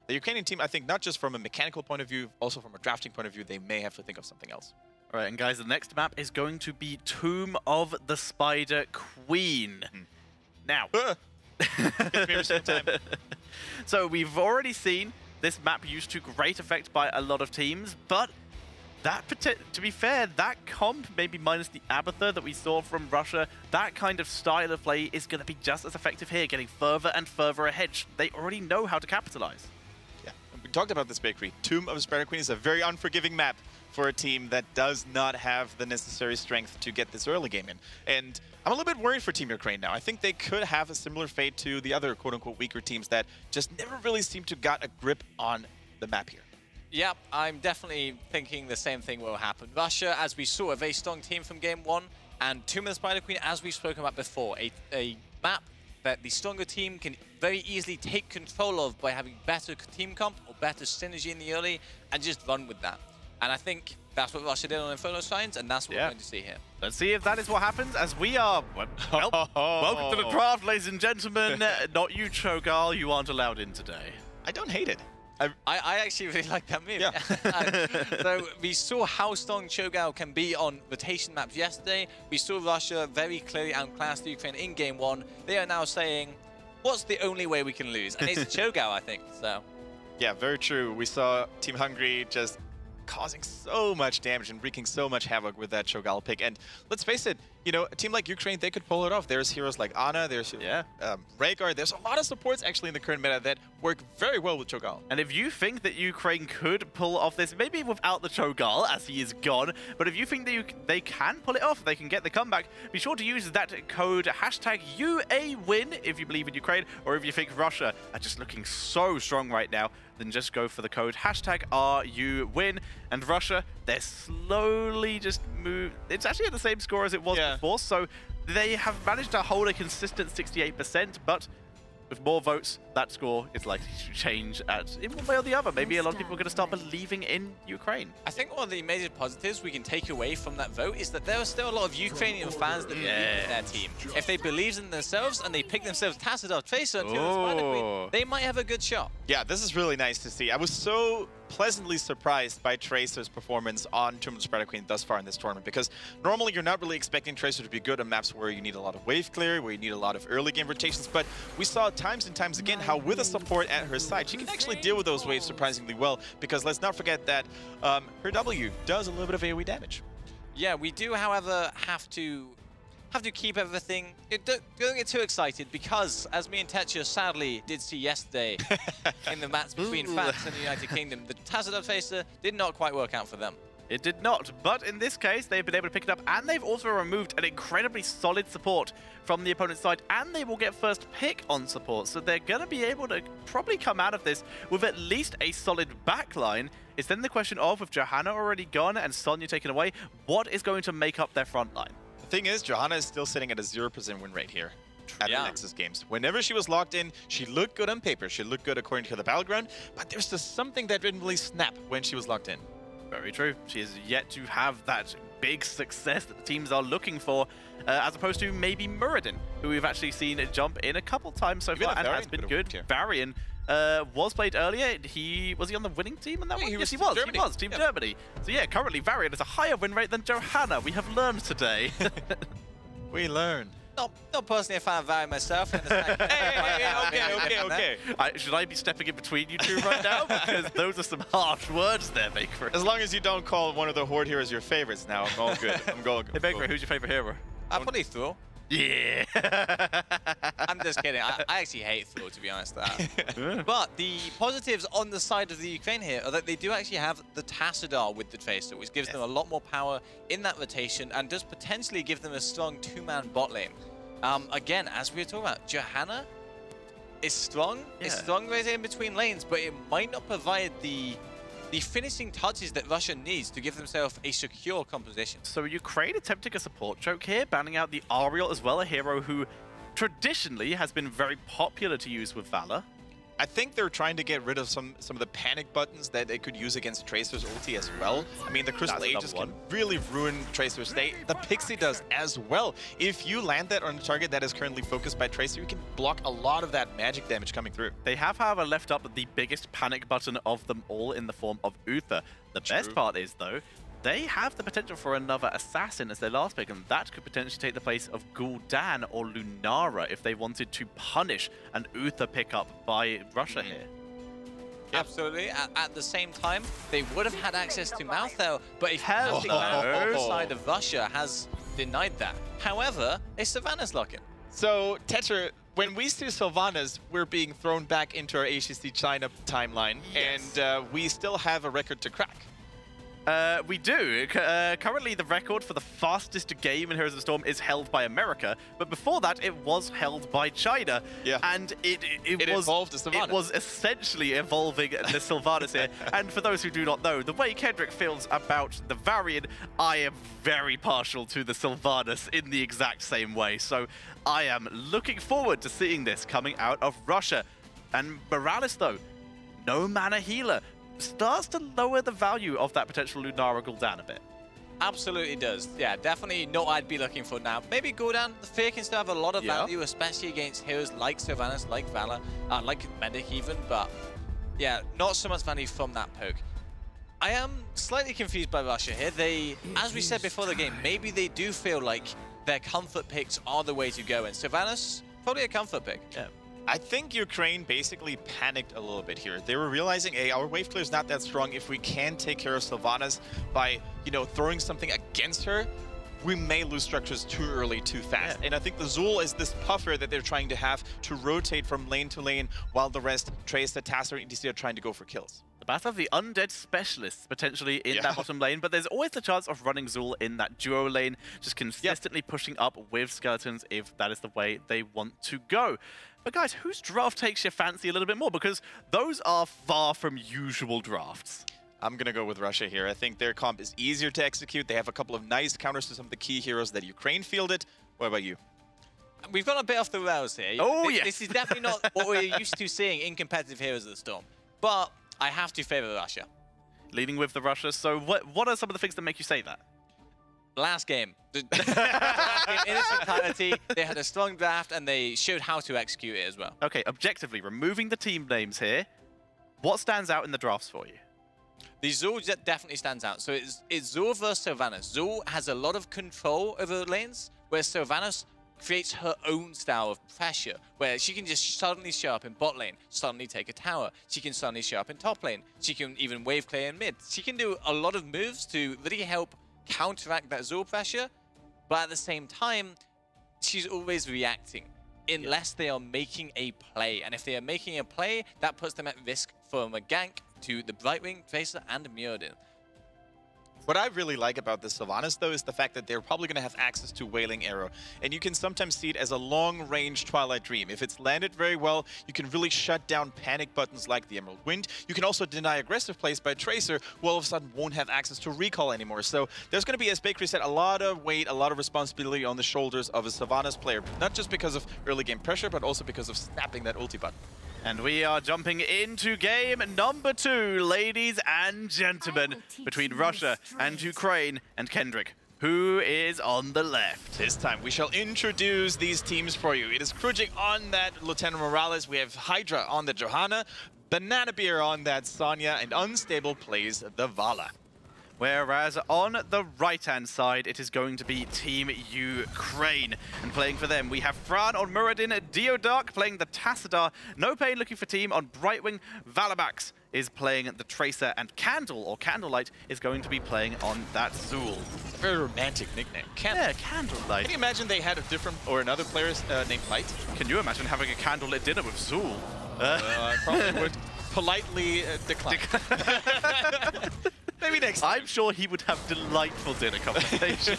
the Ukrainian team, I think, not just from a mechanical point of view, also from a drafting point of view, they may have to think of something else. All right, and guys, the next map is going to be Tomb of the Spider Queen. Now, every single time. So we've already seen this map used to great effect by a lot of teams, but that, to be fair, that comp, maybe minus the Abathur that we saw from Russia, that kind of style of play is going to be just as effective here, getting further and further ahead. They already know how to capitalize. Yeah, we talked about this, Bakery. Tomb of the Spider Queen is a very unforgiving map for a team that does not have the necessary strength to get this early game in. And I'm a little bit worried for Team Ukraine now. I think they could have a similar fate to the other quote-unquote weaker teams that just never really seem to got a grip on the map here. Yeah, I'm definitely thinking the same thing will happen. Russia, as we saw, a very strong team from game one, and Tomb of the Spider Queen, as we've spoken about before, a map that the stronger team can very easily take control of by having better team comp or better synergy in the early and just run with that. And I think that's what Russia did on Inferno Signs, and that's what we're going to see here. Let's see if that is what happens as we are... Well, welcome to the draft, ladies and gentlemen. Not you, Cho'Gall. You aren't allowed in today. I don't hate it. I actually really like that move. Yeah. So we saw how strong Cho'Gall can be on rotation maps yesterday. We saw Russia very clearly outclass the Ukraine in game one. They are now saying, what's the only way we can lose? And it's Cho'Gall, I think. So. Yeah, very true. We saw Team Hungary just causing so much damage and wreaking so much havoc with that Cho'Gall pick. And let's face it, you know, a team like Ukraine, they could pull it off. There's heroes like Ana, there's Rhaegar. There's a lot of supports actually in the current meta that work very well with Cho'Gall. And if you think that Ukraine could pull off this, maybe without the Cho'Gall as he is gone, but if you think that they can pull it off, they can get the comeback, be sure to use that code #UAWin if you believe in Ukraine, or if you think Russia are just looking so strong right now, then just go for the code #RUWin. And Russia, they're slowly just move. It's actually at the same score as it was before, so they have managed to hold a consistent 68%, but with more votes, that score is likely to change in one way or the other. Maybe a lot of people are going to start believing in Ukraine. I think one of the major positives we can take away from that vote is that there are still a lot of Ukrainian fans that believe in their team. If they believe in themselves and they pick themselves Tassadar, Tracer, and Spider Queen, they might have a good shot. Yeah, this is really nice to see. I was so pleasantly surprised by Tracer's performance on Tomb of the Spider Queen thus far in this tournament, because normally you're not really expecting Tracer to be good on maps where you need a lot of wave clear, where you need a lot of early game rotations, but we saw times and times again how with a support at her side, she can actually deal with those waves surprisingly well, because let's not forget that her W does a little bit of AoE damage. Yeah, we do, however, have to keep everything. Don't get too excited, because as me and Tetcher sadly did see yesterday in the match between France and the United Kingdom, the Tassadar Tracer did not quite work out for them. It did not, but in this case, they've been able to pick it up, and they've also removed an incredibly solid support from the opponent's side, and they will get first pick on support, so they're going to be able to probably come out of this with at least a solid backline. It's then the question of, with Johanna already gone and Sonya taken away, what is going to make up their front line? The thing is, Johanna is still sitting at a 0% win rate here at the Nexus games. Whenever she was locked in, she looked good on paper. She looked good according to the battleground, but there's just something that didn't really snap when she was locked in. Very true. She is yet to have that big success that the teams are looking for, as opposed to maybe Muradin, who we've actually seen jump in a couple times so far and has been good. Varian was played earlier. Was he on the winning team on that one? Yes, he was. He was. Team Germany. So yeah, currently Varian has a higher win rate than Johanna. We have learned today. We learn. Not personally a fan of Varian myself. Okay. Should I be stepping in between you two right now? Because those are some harsh words there, Baker. As long as you don't call one of the Horde heroes your favorites now, I'm all good. I'm going. Hey, Baker, who's your favorite hero? I'll probably Thor. Yeah. I'm just kidding. I actually hate Thor, to be honest. But the positives on the side of the Ukraine here are that they do actually have the Tassadar with the Tracer, which gives them a lot more power in that rotation and does potentially give them a strong two-man bot lane. Again, as we were talking about, Johanna is strong. It's strong right in between lanes, but it might not provide the finishing touches that Russia needs to give themselves a secure composition. So Ukraine attempting a support choke here, banning out the Ariel as well, a hero who traditionally has been very popular to use with Valor. I think they're trying to get rid of some of the panic buttons that they could use against Tracer's ulti as well. I mean, the Crystal Aegis can really ruin Tracer's day. The Pixie does as well. If you land that on a target that is currently focused by Tracer, you can block a lot of that magic damage coming through. They have, however, left up the biggest panic button of them all in the form of Uther. The best part is, though, they have the potential for another Assassin as their last pick, and that could potentially take the place of Gul'dan or Lunara if they wanted to punish an Uther pickup by Russia here. Absolutely. At the same time, they would have had access to Malthael, but if having Malthael on the side of Russia has denied that. However, a Sylvanas lock-in. So, Tetra, when we see Sylvanas, we're being thrown back into our HCC China timeline, and we still have a record to crack. We do. Currently, the record for the fastest game in Heroes of the Storm is held by America, but before that, it was held by China. Yeah. And it involved the Sylvanas. It was essentially evolving the Sylvanas here. And for those who do not know, the way Kendrick feels about the Varian, I am very partial to the Sylvanas in the exact same way. So I am looking forward to seeing this coming out of Russia. And Morales, though, no mana healer, starts to lower the value of that potential Lunara Gul'dan a bit. Absolutely does. Yeah, definitely not what I'd be looking for now. Maybe Gul'dan, the Fear can still have a lot of value, especially against heroes like Sylvanas, like Valor, like Medic even, but yeah, not so much value from that poke. I am slightly confused by Russia here. They, as we said before the game, maybe they do feel like their comfort picks are the way to go, and Sylvanas, probably a comfort pick. Yeah. I think Ukraine basically panicked a little bit here. They were realizing, hey, our wave clear is not that strong. If we can take care of Sylvanas by, you know, throwing something against her, we may lose structures too early, too fast. And I think the Zul is this puffer that they're trying to have to rotate from lane to lane while the rest, Tracer, Tasser, and EDC are trying to go for kills. The battle of the undead specialists potentially in that bottom lane, but there's always the chance of running Zul in that duo lane, just consistently pushing up with skeletons if that is the way they want to go. But guys, whose draft takes your fancy a little bit more? Because those are far from usual drafts. I'm going to go with Russia here. I think their comp is easier to execute. They have a couple of nice counters to some of the key heroes that Ukraine fielded. What about you? We've gone a bit off the rails here. Oh, yeah. This is definitely not what we're used to seeing in competitive Heroes of the Storm. But I have to favor Russia. Leading with the Russia. So what are some of the things that make you say that? Last game. In its entirety, they had a strong draft and they showed how to execute it as well. Okay, objectively, removing the team names here, what stands out in the drafts for you? The Zul definitely stands out. So it's Zul versus Sylvanas. Zul has a lot of control over lanes, where Sylvanas creates her own style of pressure, where she can just suddenly show up in bot lane, suddenly take a tower. She can suddenly show up in top lane. She can even wave clear in mid. She can do a lot of moves to really help counteract that Zul pressure, but at the same time, she's always reacting unless they are making a play. And if they are making a play, that puts them at risk from a gank to the Brightwing, Tracer, and Muradin. What I really like about the Sylvanas, though, is the fact that they're probably going to have access to Wailing Arrow. And you can sometimes see it as a long-range Twilight Dream. If it's landed very well, you can really shut down panic buttons like the Emerald Wind. You can also deny aggressive plays by Tracer, who all of a sudden won't have access to Recall anymore. So there's going to be, as Bakery said, a lot of weight, a lot of responsibility on the shoulders of a Sylvanas player. Not just because of early game pressure, but also because of snapping that ulti button. And we are jumping into game number 2, ladies and gentlemen, between Russia and Ukraine. And Kendrick, who is on the left? This time we shall introduce these teams for you. It is Krujik on that Lieutenant Morales. We have Hydra on the Johanna, Banana Beer on that Sonya, and Unstable plays the Vala. Whereas on the right-hand side, it is going to be Team Ukraine. And playing for them, we have Fran on Muradin, Deodark playing the Tassadar, No Pain looking for team on Brightwing, Valabax is playing the Tracer, and Candle, or Candlelight, is going to be playing on that Zul. Very romantic nickname. Yeah, Candlelight. Can you imagine they had a different, or another player named Light? Can you imagine having a candlelit dinner with Zul? I probably would politely decline. Maybe next time. I'm sure he would have delightful dinner conversation.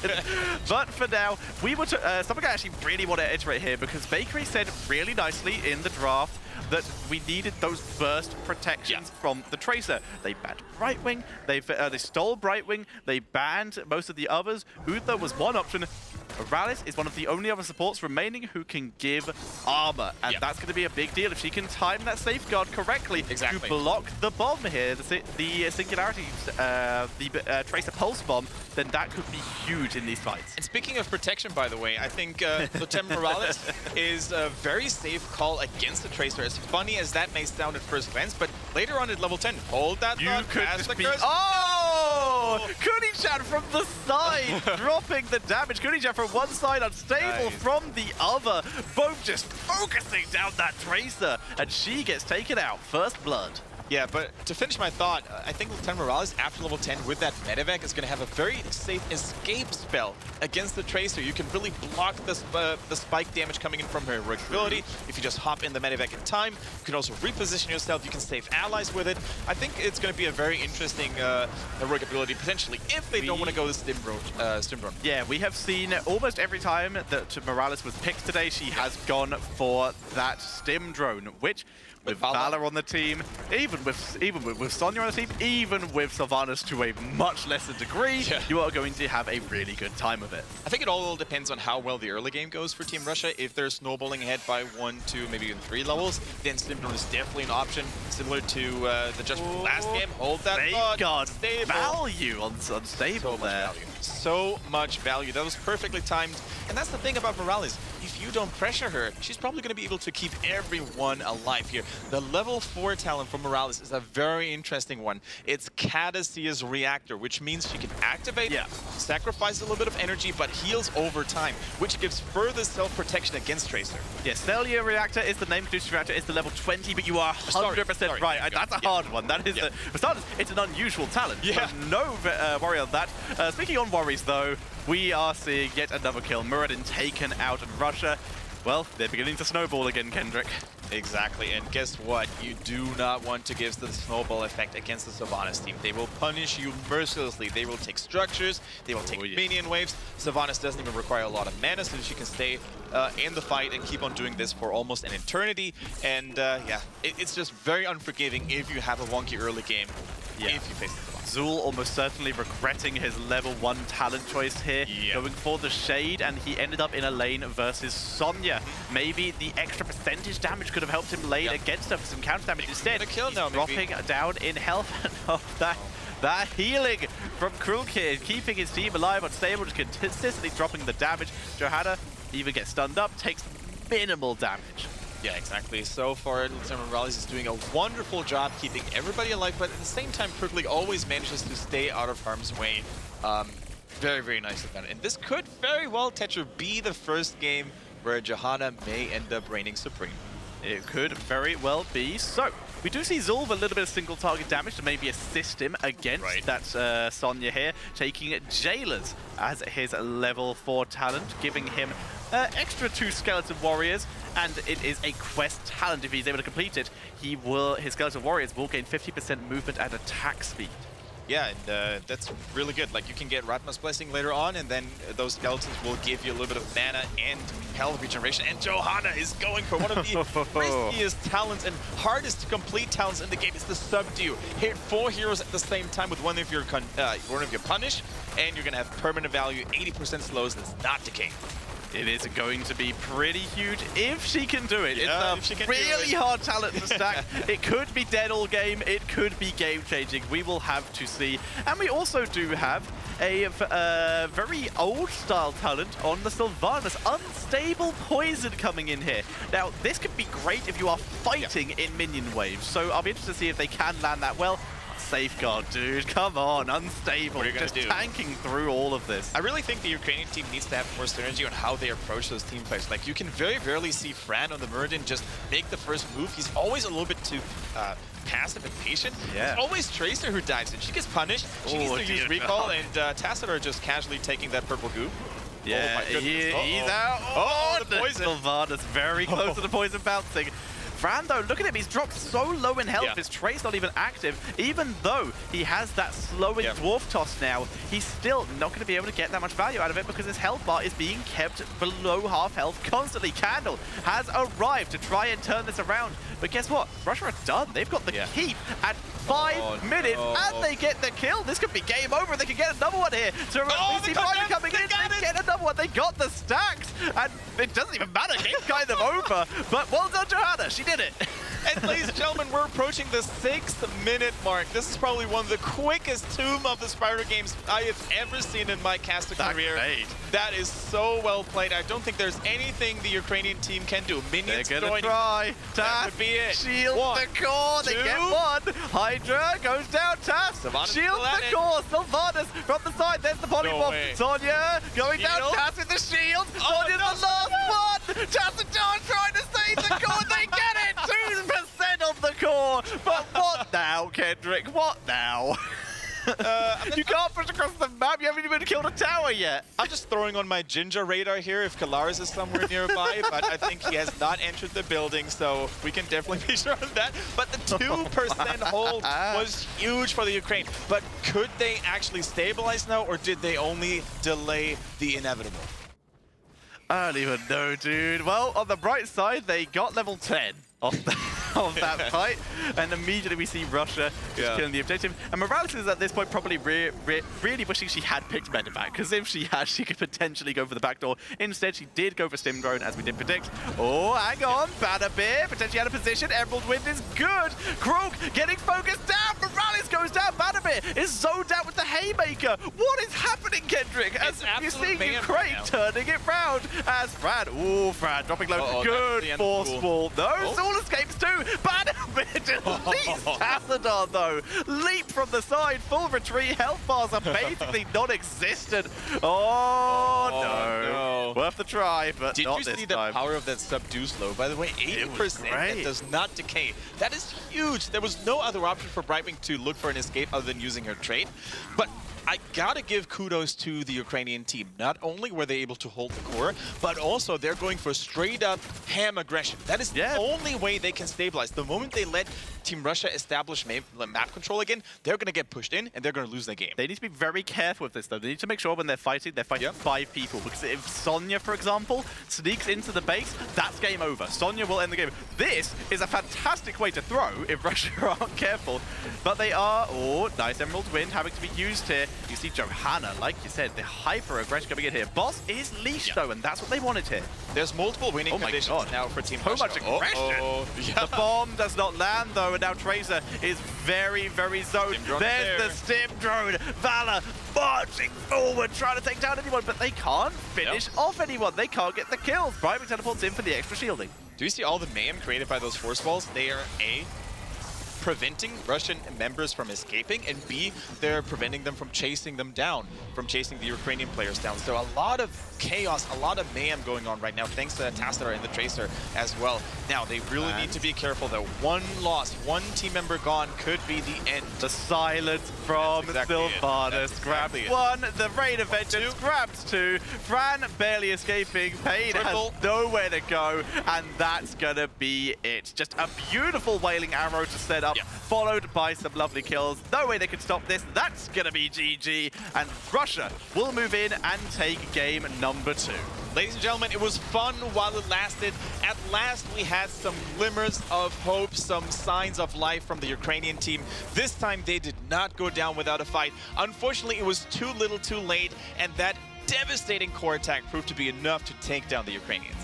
But for now, we were something I actually really want to iterate here, because Bakery said really nicely in the draft that we needed those burst protections from the Tracer. They banned Brightwing, they stole Brightwing, they banned most of the others. Uther was one option. Morales is one of the only other supports remaining who can give armor, and that's going to be a big deal if she can time that safeguard correctly to block the bomb here, the Singularity, Tracer Pulse Bomb. Then that could be huge in these fights. And speaking of protection, by the way, I think Lieutenant Morales is a very safe call against the Tracer. As funny as that may sound at first glance, but later on at level 10, hold that thought, pass the curse. Oh! Kunichan from the side, dropping the damage. Kunichan from one side, unstable from the other. Both just focusing down that Tracer, and she gets taken out. First blood. Yeah, but to finish my thought, I think Lieutenant Morales, after level 10, with that medevac, is going to have a very safe escape spell against the Tracer. You can really block the spike damage coming in from her heroic ability. If you just hop in the medevac in time, you can also reposition yourself. You can save allies with it. I think it's going to be a very interesting heroic ability, potentially, if they don't want to go the Stim Drone. Yeah, we have seen almost every time that Morales was picked today, she has gone for that Stim Drone, which... with Valor on the team, even with Sonya on the team, even with Sylvanas to a much lesser degree, you are going to have a really good time of it. I think it all depends on how well the early game goes for Team Russia. If they're snowballing ahead by 1, 2, maybe even 3 levels, then Stimdrone is definitely an option, similar to the Just last game. Hold that thought. Stable. Value on unstable there. So much value. That was perfectly timed. And that's the thing about Morales. If you don't pressure her, she's probably going to be able to keep everyone alive here. The level 4 talent for Morales is a very interesting one. It's Cadicia's Reactor, which means she can activate, sacrifice a little bit of energy, but heals over time, which gives further self-protection against Tracer. Yes, Celia Reactor is the name. Cadicia's Reactor is the level 20, but you are 100% right. That's a hard one. That is for starters, it's an unusual talent. So no worry on that. Speaking on worries, though, we are seeing yet another kill. Muradin taken out in Russia. Well, they're beginning to snowball again, Kendrick. Exactly, and guess what? You do not want to give the snowball effect against the Sylvanas team. They will punish you mercilessly. They will take structures, they will take minion waves. Sylvanas doesn't even require a lot of mana, so she can stay in the fight and keep on doing this for almost an eternity. And it's just very unforgiving if you have a wonky early game, if you face the Sylvanas. Zul almost certainly regretting his level 1 talent choice here, going for the Shade, and he ended up in a lane versus Sonya. Maybe the extra percentage damage could have helped him lane against her for some counter damage. Instead, he's dropping down in health. That healing from Krulkid, keeping his team alive, unstable, just consistently dropping the damage. Johanna even gets stunned up, takes minimal damage. Yeah, exactly. So far, Lieutenant Morales is doing a wonderful job keeping everybody alive, but at the same time, Krugli always manages to stay out of harm's way. Very, very nice of that. And this could very well, Tetra, be the first game where Johanna may end up reigning supreme. It could very well be. So, we do see Zul with a little bit of single target damage to maybe assist him against that Sonya here, taking Jailers as his level 4 talent, giving him extra 2 Skeleton Warriors, and it is a quest talent. If he's able to complete it, his Skeleton Warriors will gain 50% movement and attack speed. Yeah, and that's really good. Like, you can get Ratma's Blessing later on, and then those skeletons will give you a little bit of mana and health regeneration. And Johanna is going for one of the riskiest talents and hardest to complete talents in the game. It's the Subdue. Hit 4 heroes at the same time with one of your punish, and you're going to have permanent value, 80% slows that's not decaying. It is going to be pretty huge if she can do it. It's a really hard talent to stack. It could be dead all game. It could be game-changing. We will have to see. And we also do have a very old-style talent on the Sylvanas. Unstable Poison coming in here. Now, this could be great if you are fighting in minion waves. So I'll be interested to see if they can land that well. Safeguard, dude. Come on, unstable. Just tanking through all of this. I really think the Ukrainian team needs to have more synergy on how they approach those team fights. Like, you can very rarely see Fran on the Muradin just make the first move. He's always a little bit too passive and patient. It's always Tracer who dives in. She gets punished. She needs to use recall, and Tassadar just casually taking that purple goo. Yeah, he's out. Oh, the poison. Sylvanas very close to the poison bouncing. Fran, though, look at him. He's dropped so low in health. His Trace not even active. Even though he has that slowing Dwarf Toss now, he's still not going to be able to get that much value out of it because his health bar is being kept below half health constantly. Candle has arrived to try and turn this around. But guess what? Russia are done. They've got the keep at 5 minutes, and they get the kill. This could be game over. They could get another one here. So we see Ryder coming in. They get another one. one. They got the stacks, and it doesn't even matter. Game's kind of over. But well done, Johanna. She did it. And ladies and gentlemen, we're approaching the 6-minute mark. This is probably one of the quickest Tomb of the Spider games I have ever seen in my caster career. That is so well played. I don't think there's anything the Ukrainian team can do. Minions They're gonna joining. try. That would be it. Shield One, the core. They two. get one. Hydra goes down. Tass. Sylvanas Shield the core. Sylvanas from the side. There's the polymorph. way. Sonya going down. Shield. Tass with the shield. Oh, Sonya's no, the last one. Tass and John trying to save the core. They get it. 2% of the core. But what now, Kendrick? What now? You can't push across the map. You haven't even killed a tower yet. I'm just throwing on my Ginger radar here if Kalaris is somewhere nearby, but I think he has not entered the building, so we can definitely be sure of that. But the 2% hold was huge for the Ukraine. But could they actually stabilize now, or did they only delay the inevitable? I don't even know, dude. Well, on the bright side, they got level 10 of that fight, and immediately we see Russia just killing the objective. And Morales is at this point probably really wishing she had picked Medevac, because if she had, she could potentially go for the back door. Instead, she did go for Stim Drone, as we did predict. Oh, hang on, Banner Bear potentially out of position. Emerald Wind is good. Krog getting focused down. Morales goes down. Banner Bear is zoned out with the Haymaker. What is happening, Kendrick? As you see Ukraine turning it round as Fran. Ooh, Fran dropping low. Good forceful. No, Soul escapes too. Banner Bear deletes Tassadar though. Leap from the side. Full retreat. Health bars are basically non-existent. Oh, no. Worth the try, but Did not you this see time. the power of that subdue slow? By the way, 80% that does not decay. That is huge. There was no other option for Brightwing to look for an escape other than using her trait. But I gotta give kudos to the Ukrainian team. Not only were they able to hold the core, but also they're going for straight up ham aggression. That is the only way they can stabilize. The moment they let Team Russia establish map control again, they're gonna get pushed in and they're gonna lose their game. They need to be very careful with this though. They need to make sure when they're fighting 5 people. Because if Sonya, for example, sneaks into the base, that's game over. Sonya will end the game. This is a fantastic way to throw if Russia aren't careful. But they are, oh, nice Emerald Wind having to be used here. You see Johanna, like you said, the hyper aggression coming in here. Boss is leashed though, and that's what they wanted here. There's multiple winning conditions now for Team Russia. So much aggression. The bomb does not land though, and now Tracer is very, very zoned. There's the Stim Drone. Valor marching forward, trying to take down anyone, but they can't finish off anyone. They can't get the kills. Brightwing teleports in for the extra shielding. Do you see all the mayhem created by those force walls? They are preventing Russian members from escaping, and B, they're preventing them from chasing them down, from chasing the Ukrainian players down. So a lot of chaos, a lot of mayhem going on right now, thanks to Tassadar and the Tracer as well. Now, they really need to be careful that one loss, one team member gone could be the end. The silence from Sylvanas grabs one, the Rain of Vengeance grabs two, Fran barely escaping, Pain has nowhere to go, and that's gonna be it. Just a beautiful Wailing Arrow to set up, followed by some lovely kills. No way they can stop this. That's gonna be GG, and Russia will move in and take game number 2. Ladies and gentlemen, it was fun while it lasted. At last, we had some glimmers of hope, some signs of life from the Ukrainian team. This time, they did not go down without a fight. Unfortunately, it was too little too late, and that devastating core attack proved to be enough to take down the Ukrainians.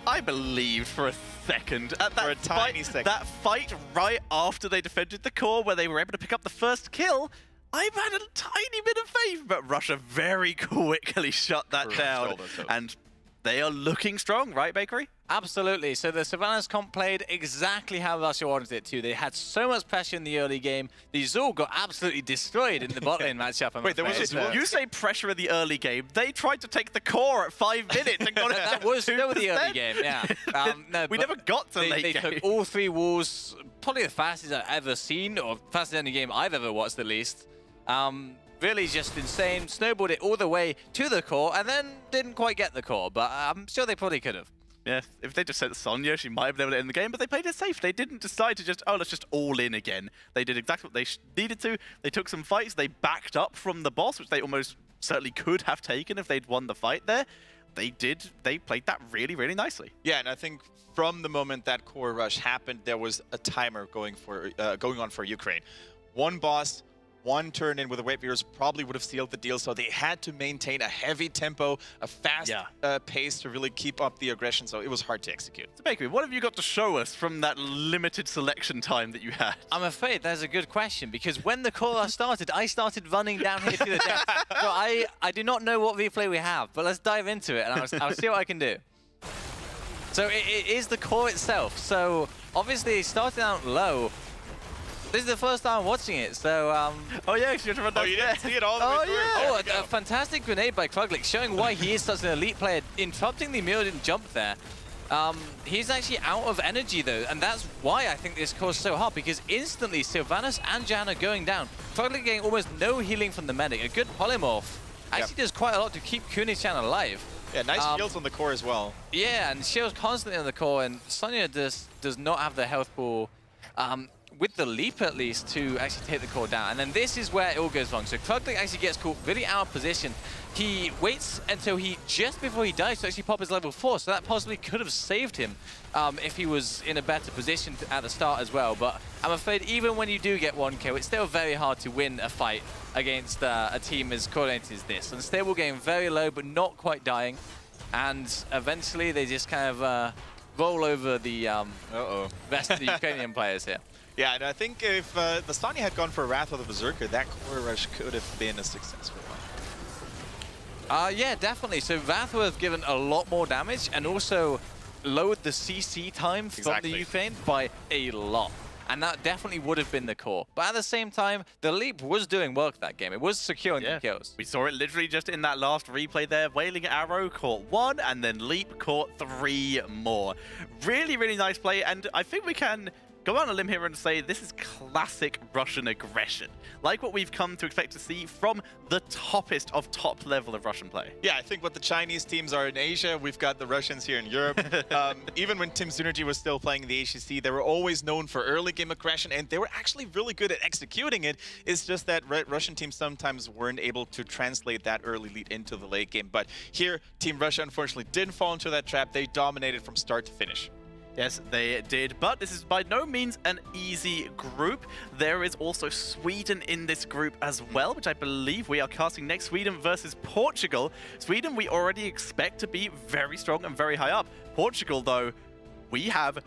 I believed for a second at that for a tiny second. That fight right after they defended the core, where they were able to pick up the first kill. I've had a tiny bit of faith, but Russia very quickly shut that down. And they are looking strong, right, Bakery? Absolutely. So the Sylvanas comp played exactly how Russia wanted it to. They had so much pressure in the early game. The Zul got absolutely destroyed in the bot lane matchup. Wait, there was you say pressure in the early game. They tried to take the core at 5 minutes and got it That was still the early game, yeah. No, we never got to late game. They took all 3 walls, probably the fastest I've ever seen, or fastest any game I've ever watched at least. Really just insane. Snowballed it all the way to the core, and then didn't quite get the core, but I'm sure they probably could have. Yeah, if they just sent Sonya, she might have been able to end the game, but they played it safe. They didn't decide to just, oh, let's just all in again. They did exactly what they needed to. They took some fights. They backed up from the boss, which they almost certainly could have taken if they'd won the fight there. They did. They played that really, really nicely. Yeah, and I think from the moment that core rush happened, there was a timer going on for Ukraine. One boss, one turn in with the Wave Beaters probably would have sealed the deal. So they had to maintain a heavy tempo, a fast pace to really keep up the aggression. So it was hard to execute. So Bakery, what have you got to show us from that limited selection time that you had? I'm afraid that's a good question, because when the core started, I started running down here to the deck. So I do not know what replay we have, but let's dive into it and I'll see what I can do. So it is the core itself. So obviously starting out low. This is the first time I'm watching it, so oh yeah, you have to run down. You didn't see it all the way through. Oh, a fantastic grenade by Kruglik, showing why he is such an elite player, interrupting the Mirrodin jump there. He's actually out of energy though, and that's why I think this core is so hard, because instantly Sylvanas and Jan are going down. Kruglik getting almost no healing from the medic. A good polymorph actually does quite a lot to keep Kunichan alive. Yeah, nice shields on the core as well. Yeah, and shields constantly on the core, and Sonya does not have the health pool. With the leap at least to actually take the core down. And then this is where it all goes wrong. So Kruglik actually gets caught really out of position. He waits until just before he dies to actually pop his level 4, so that possibly could have saved him if he was in a better position at the start as well. But I'm afraid even when you do get 1 kill, it's still very hard to win a fight against a team as coordinated as this. And Stable getting very low, but not quite dying. And eventually they just kind of roll over the rest of the Ukrainian players here. Yeah, and I think if the Sonya had gone for Wrath of the Berserker, that core rush could have been a successful one. Yeah, definitely. So Wrath would have given a lot more damage and also lowered the CC time from the Ukraine by a lot. And that definitely would have been the core. But at the same time, the Leap was doing work that game. It was securing the kills. We saw it literally just in that last replay there. Wailing Arrow caught 1, and then Leap caught 3 more. Really, really nice play. And I think we can go on a limb here and say this is classic Russian aggression, like what we've come to expect to see from the toppest of top level of Russian play. Yeah, I think what the Chinese teams are in Asia, we've got the Russians here in Europe. Even when Team Synergy was still playing in the HCC, they were always known for early game aggression, and they were actually really good at executing it. It's just that Russian teams sometimes weren't able to translate that early lead into the late game. But here, Team Russia unfortunately didn't fall into that trap. They dominated from start to finish. Yes, they did, but this is by no means an easy group. There is also Sweden in this group as well, which I believe we are casting next. Sweden versus Portugal. Sweden we already expect to be very strong and very high up. Portugal, though, we have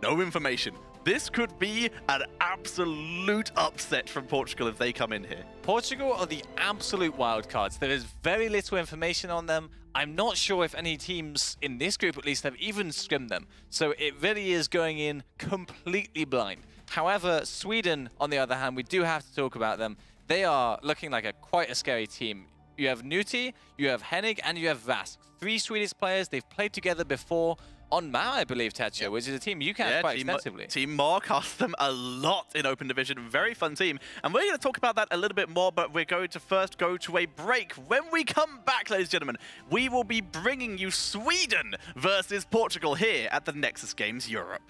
no information. This could be an absolute upset from Portugal if they come in here. Portugal are the absolute wildcards. There is very little information on them. I'm not sure if any teams in this group at least have even scrimmed them. So it really is going in completely blind. However, Sweden, on the other hand, we do have to talk about them. They are looking like quite a scary team. You have Nuti, you have Hennig, and you have Vask. 3 Swedish players. They've played together before on Mao, I believe, Tetsuo, which is a team you can quite extensively. Team Mar cast them a lot in Open Division. Very fun team. And we're going to talk about that a little bit more, but we're going to first go to a break. When we come back, ladies and gentlemen, we will be bringing you Sweden versus Portugal here at the Nexus Games Europe.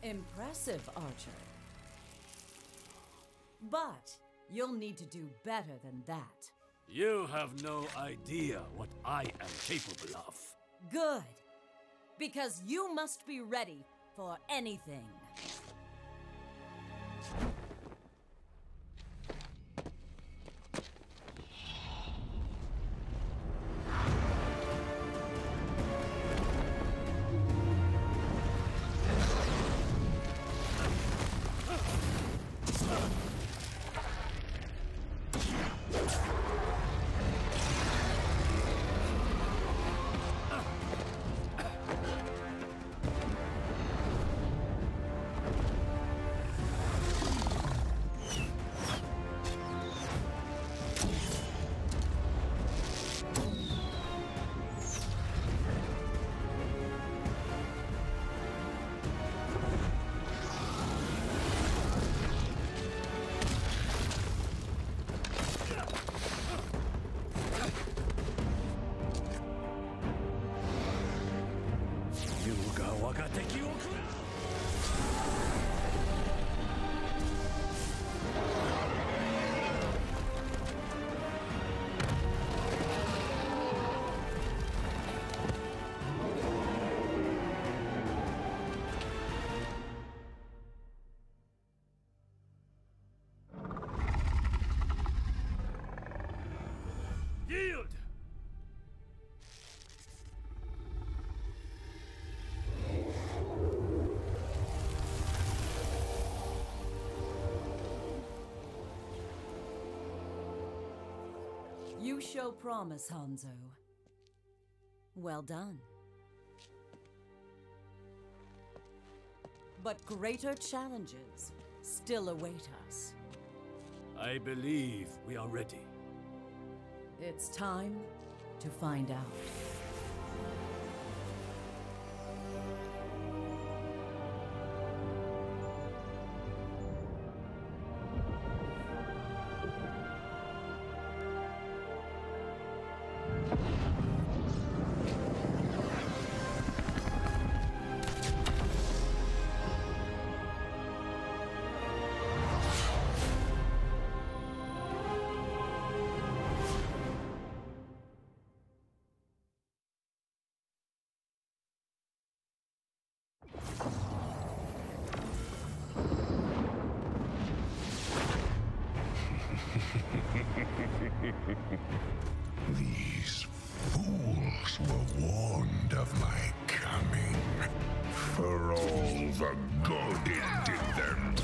Impressive, Archer. But you'll need to do better than that. You have no idea what I am capable of. Good. Because you must be ready for anything. You show promise, Hanzo. Well done. But greater challenges still await us. I believe we are ready. It's time to find out. These fools were warned of my coming. For all the good it did them.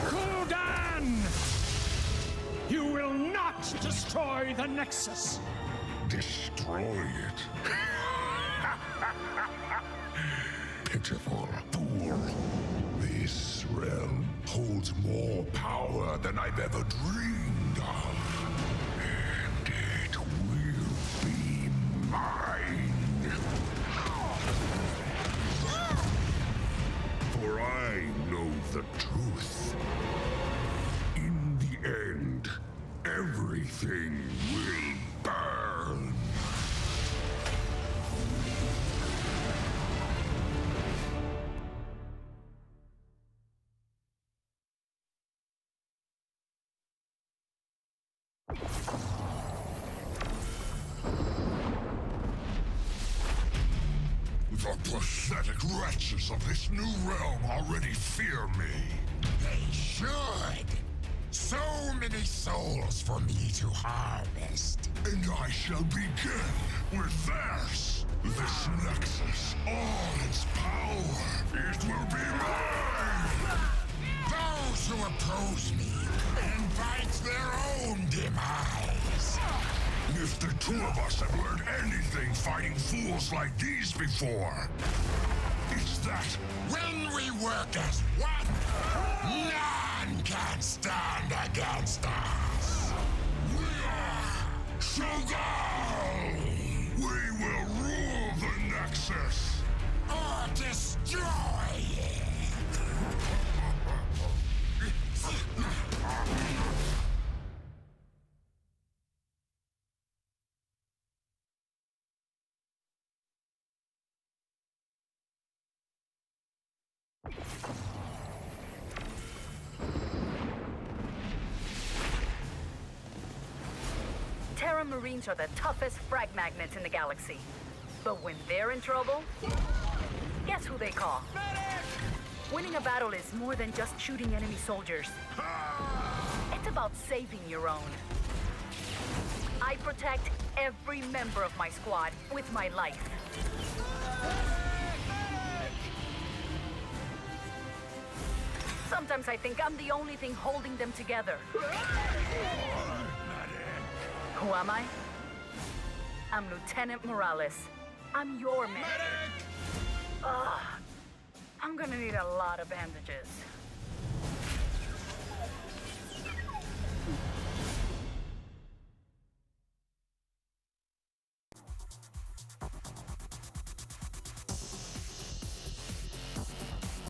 Kuldan! You will not destroy the Nexus! Destroy it. Pitiful fool. This realm holds more power than I've ever dreamed of. And it will be mine. For I know the truth. In the end, everything will burn. The pathetic wretches of this new realm already fear me. They should. So many souls for me to harvest. And I shall begin with theirs. This Nexus, all its power, it will be mine! Those who oppose me invite their own demise. If the two of us have learned anything fighting fools like these before, it's that when we work as one, none can stand against us. We are Shogun! We will rule the Nexus! Or destroy it! Terra Marines are the toughest frag magnets in the galaxy. But when they're in trouble, guess who they call? Medic! Winning a battle is more than just shooting enemy soldiers. It's about saving your own. I protect every member of my squad with my life. Sometimes I think I'm the only thing holding them together. Who am I? I'm Lieutenant Morales. I'm your medic. I'm gonna need a lot of bandages.